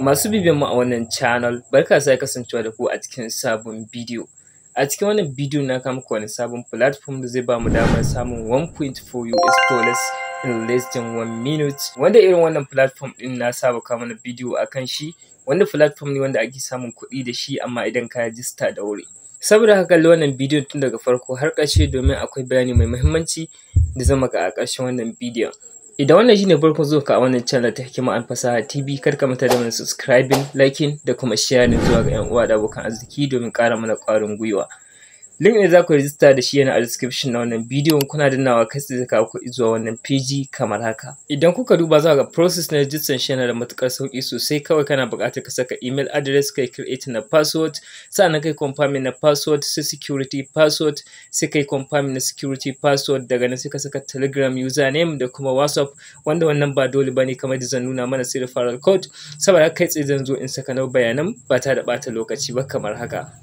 Masu bibiyan mu a wannan channel, barka da kasancewa da ku a cikin sabon bidiyo. A cikin wannan bidiyo na kawo muku wani sabon platform da zai bamu damar samun 1.4 US dollars in less than 1 minute. Wanda irin wannan platform din na saba kawo mana bidiyo akan shi, wanda platform ne wanda ake samun kuɗi da shi amma idan ka register da wuri. Saboda haka kalli wannan bidiyon tun daga farko har ƙarshe domin akwai bayani mai muhimmanci da zan maka a ƙarshen wannan bidiyon. Idan wannan shine farkon zuwanka a wannan channel ta Hikima Fasaha TV, kar ka manta da mana subscribing, liking da kuma sharing zuwa ga 'yan uwa da abokan arziki domin ƙara mana ƙwarin gwiwa. Link ne za ku register da shi yana a description na wannan bidiyon, kuna dannawa kai tsaye zai kawo ku zuwa wannan page kamar haka. Idan kuka duba za ga process na register shi yana da matuƙar sauƙi sosai. Kawai kana buƙatar ka saka email address, kai create na password, sannan kai confirm na password, sai security password, sai kai confirm na security password. Daga nan sai ka saka Telegram username da kuma WhatsApp, wanda wannan ba dole bane kamar da zan nuna mana, sai referral code. Saboda kai tsaye zan zo in saka na bayanan ba ta da ɓata lokaci ba kamar haka.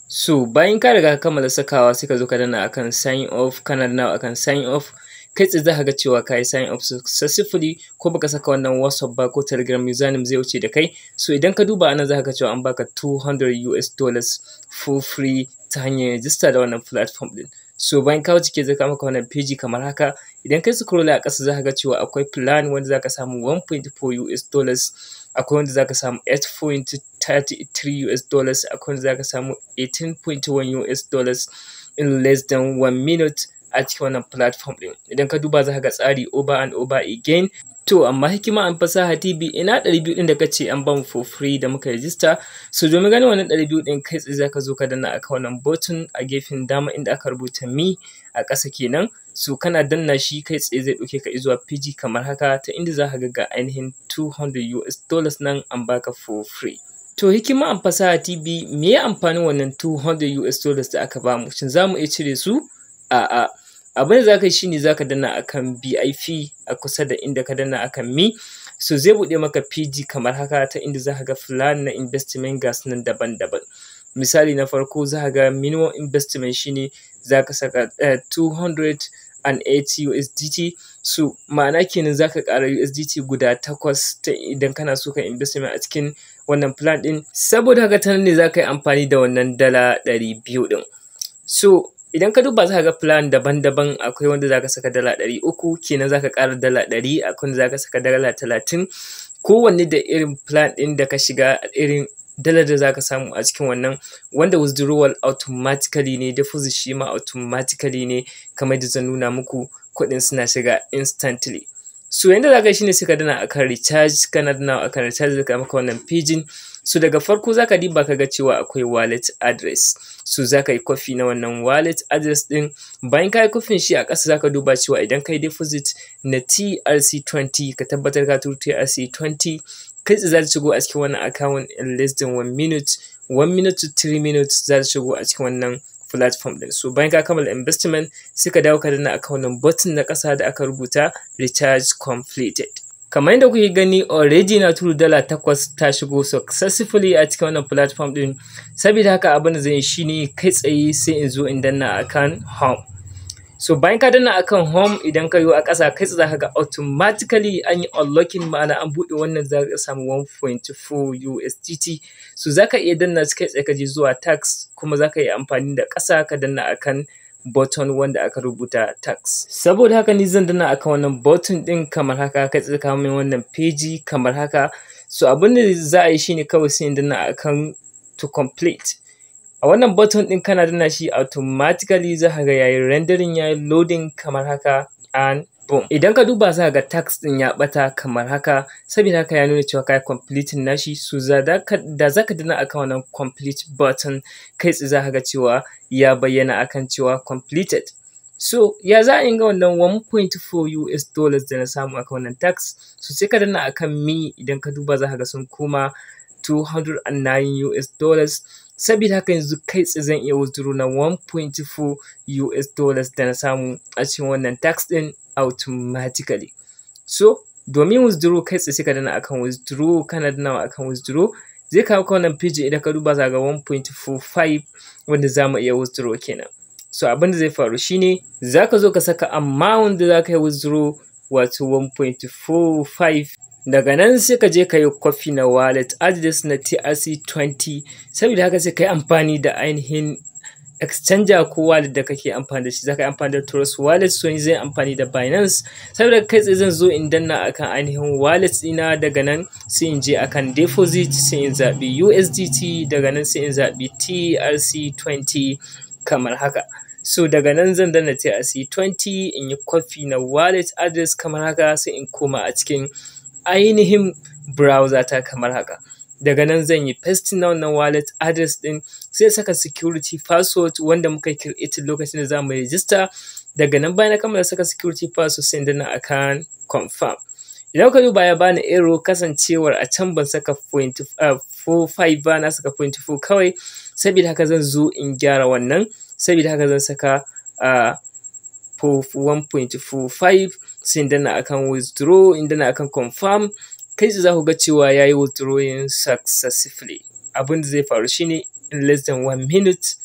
So bayan ka riga ka kammala sakawa sai ka zo ka danna akan sign off, kana danna akan sign off, kai tsaye za ka ga cewa ka yi sign off successfully, ko baka saka wannan WhatsApp ba ko Telegram username zai wuce da kai. So idan ka duba anan za ka ga cewa an baka 200 US dollars for free ta hanyar register da wannan platform din. So bayan ka wuce zai kawo maka wannan page kamar haka. Idan kai scroll a ƙasa za ka ga cewa akwai plan wanda za ka samu 1.4 US dollars, akwai wanda za ka samu 8.33 US dollars, akwai wanda za ka samu 18.1 US dollars in less than 1 minute a cikin wannan platform ɗin. Idan ka duba za ka ga tsari over and over again. To amma Hikima Fasaha TV, ina 200 ɗin da kace an bamu for free da muka register. So domin ganin wannan 200 ɗin kai tsaye za ka zo ka danna akan wannan button a gefen dama inda aka rubuta me a ƙasa kenan. So kana danna shi kai tsaye zai ɗauke ka zuwa page kamar haka, ta inda za ka ga ainihin 200 US dollars nan an baka for free. To Hikima Fasaha TV, me ya amfanin wannan 200 US dollars da aka bamu? Shin za mu iya cire su? A'a. Abin da za ka yi shi ne za ka danna akan BIP a kusa da inda ka danna akan me. So zai buɗe maka page kamar haka, ta inda za ka ga plan na investment gas nan daban-daban. Misali na farko za ka ga minimum investment shine za ka saka 280 USDT. So ma'ana kenan za ka ƙara USDT guda 8 ta idan kana so ka investment a cikin wannan plan ɗin. Saboda haka ta nan ne za ka yi amfani da wannan dala 200 ɗin. So idan ka duba za ka ga plan daban-daban, akwai wanda za ka saka dala 300 kenan za ka ƙara dala 100, akwai wanda za ka saka dala 30. Kowanne da irin plan ɗin da ka shiga, irin dalar da za ka samu a cikin wannan, wanda withdrawal automatically ne, deposit shi ma automatically ne, kamar da zan nuna muku kuɗin suna shiga instantly. So yanda za ka yi shi ne sai ka danna akan recharge, kana danna akan recharge zai kawo maka wannan page. So daga farko za ka diba ka ga cewa akwai wallet address. So za ka yi copy na wannan wallet address ɗin. Bayan ka yi copy shi a ƙasa za ka duba cewa idan ka yi deposit na TRC20, ka tabbatar ka turo TRC20, kai tsaye za ta shigo a cikin wannan account in less than 1 minute. 1 minute to 3 minutes za ta shigo a cikin wannan platform ɗin. So bayan ka kammala investment sai ka dawo ka danna akan wannan button na ƙasa da aka rubuta recharge completed. Kamar yadda kuke gani already na turo dala 8 ta shigo successfully a cikin wannan platform ɗin. Saboda haka abin da zan yi shine kai tsaye sai in zo in danna akan home. So bayan ka danna akan home, idan ka yi a ƙasa kai tsaye za ka ga automatically an yi unlocking, ma'ana an buɗe wannan za ka samu 1.4 USDT. So za ka iya danna shi kai tsaye ka je zuwa tax, kuma za ka iya amfani da ƙasa ka danna akan button wanda aka rubuta tax. Saboda haka ni zan danna akan wannan button ɗin kamar haka, kai tsaye kawo min wannan page kamar haka. So abin da za a yi shine kawai sai in danna akan to complete. A wannan button ɗin kana danna shi automatically za ka ga yayi rendering, yayi loading kamar haka, and boom. Idan ka duba za ka ga tax ɗin ya ɓata kamar haka, saboda haka ya nuna cewa ka yi completing nashi. So da za ka danna akan wannan complete button, kai tsaye za ka ga cewa ya bayyana akan cewa completed. So ya za a yi ga wannan 1.4 US dollars da na samu akan wannan tax? So sai ka danna akan me, idan ka duba za ka ga sun koma 209 US dollars. Saboda haka yanzu kai tsaye zan iya withdraw na 1.4 US dollars da na samu a cikin wannan tax ɗin automatically. So domin withdraw kai tsaye sai ka danna akan withdraw, kana dannawa akan withdraw zai kawo ka wannan page. Idan ka duba za ga 1.45 wanda za mu iya withdraw kenan. So abin da zai faru shine za ka zo ka saka amount da za ka yi withdraw wato 1.45. Daga nan sai ka je ka yi copy na wallet address na TRC20, saboda haka sai ka yi amfani da ainihin exchanger ko wallet da kake amfani da shi. Za ka yi amfani da Trust wallet, so ni zan yi amfani da Binance, saboda kai tsaye zan zo in danna akan ainihin wallet ɗina. Daga nan sai in je akan deposit, sai in zaɓi USDT, daga nan sai in zaɓi TRC20 kamar haka. So daga nan zan danna TRC20 in yi copy na wallet address kamar haka, sai in koma a cikin ainihin browser ta kamar haka. Daga nan zan yi pasting na wannan wallet address ɗin, sai saka security password wanda muka create lokacin da za mu register. Daga nan bayan na kammala saka security password sai in danna akan confirm. Idan ka duba ya bani error kasancewar a can ban saka 0.45 ba, na saka 0.4 kawai, saboda haka zan zo in gyara wannan. Saboda haka zan saka 1.45, sai in danna akan withdraw, in danna akan confirm. Kai za ku ga cewa ya yi withdrawing successfully. Abin da zai faru shine in less than 1 minute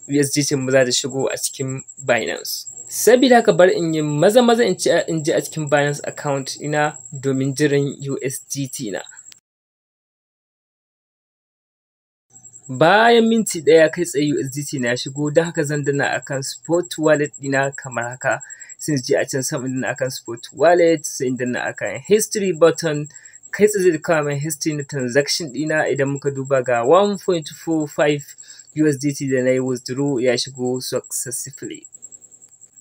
USDT mu za ta shigo a cikin Binance. Saboda haka bar in yi maza in je a cikin Binance account ina domin jiran USDT na. Bayan minti ɗaya kai tsaye USDT na ya shigo, don haka zan danna akan spot wallet ɗina kamar haka. Sai je a can sama danna akan spot wallet, sai in danna akan history button. Kai tsaye zai kawo min history na transaction ɗina. Idan muka duba ga 1.45 USDT da na yi withdraw ya shigo successfully.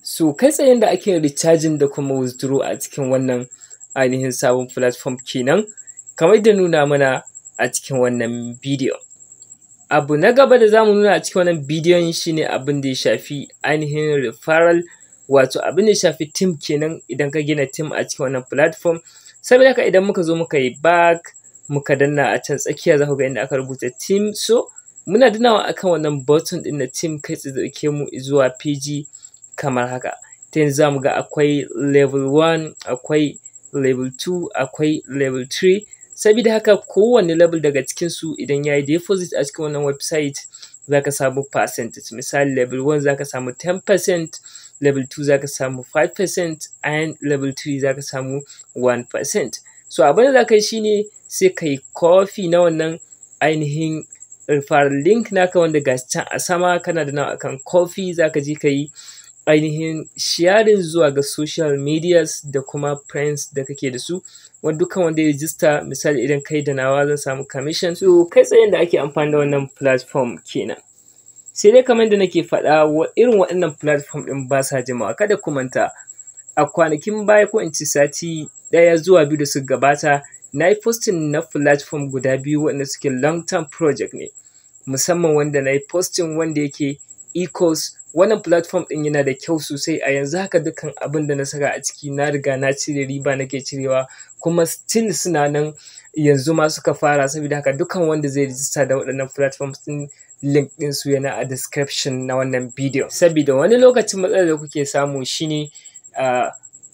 So kai tsaye da ake recharging da kuma withdraw a cikin wannan ainihin sabon platform kenan, kamar da nuna mana a cikin wannan bidiyo. Abu na gaba da zamu nuna a cikin wannan bidiyon shine abin da ya shafi ainihin referral, wato abin da ya shafi team kenan. Idan ka gina team a cikin wannan platform, saboda haka idan muka zo muka yi back muka danna a can tsakiya za ku ga inda aka rubuta team. So muna dannawa akan wannan button ɗin na team, kai tsaye dauke mu zuwa page kamar haka. Ta yanzu za mu ga akwai level 1, akwai level 2, akwai level 3. Saboda haka kowane level daga cikin su idan ya yi deposit a cikin wannan website za ka samu percentage. Misali level 1 za ka samu 10%, level 2 za ka samu 5%, and level 3 za ka samu 1%. So abin da za ka yi shine sai ka yi copy na wannan ainihin referral link naka wanda ga can a sama, kana da nawa akan copy, za ka je ka yi ainihin sharing zuwa ga social medias da kuma friends da kake da su, wanda dukkan wanda ya register. Misali idan kai da nawa zan samu commission. So kai tsaye da ake amfani da wannan platform kenan. Sai dai kamar da nake faɗa, irin waɗannan platform ɗin ba sa jimawa. Kada ku manta a kwanakin baya ko in ce sati 1 zuwa 2 da suka gabata, na yi posting na platform guda 2 waɗanda suke long term project ne, musamman wanda na yi posting wanda yake equals. Wannan platform ɗin yana da kyau sosai. A yanzu haka dukkan abin da na saka a ciki na riga na cire riba nake cirewa, kuma still suna nan yanzu ma suka fara. Saboda haka dukkan wanda zai register da waɗannan platforms ɗin, link ɗin su yana a description na wannan bidiyo. Saboda wani lokacin matsalar da kuke samu shine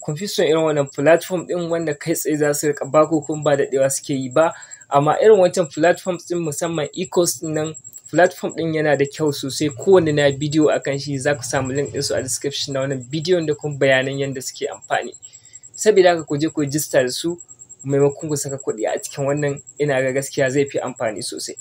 kun fi son irin wannan platform ɗin wanda kai tsaye za su riƙa baku kuma ba daɗewa suke yi ba. Amma irin wancan platforms ɗin musamman ecos ɗin nan, platform ɗin yana da kyau sosai. Kowanne na bidiyo akan shi, za ku samu link ɗinsu a description na wannan bidiyon da kuma bayanan yadda suke amfani. Saboda haka ku je ku register da su maimakon ku saka kuɗi a cikin wannan, ina ga gaskiya zai fi amfani sosai.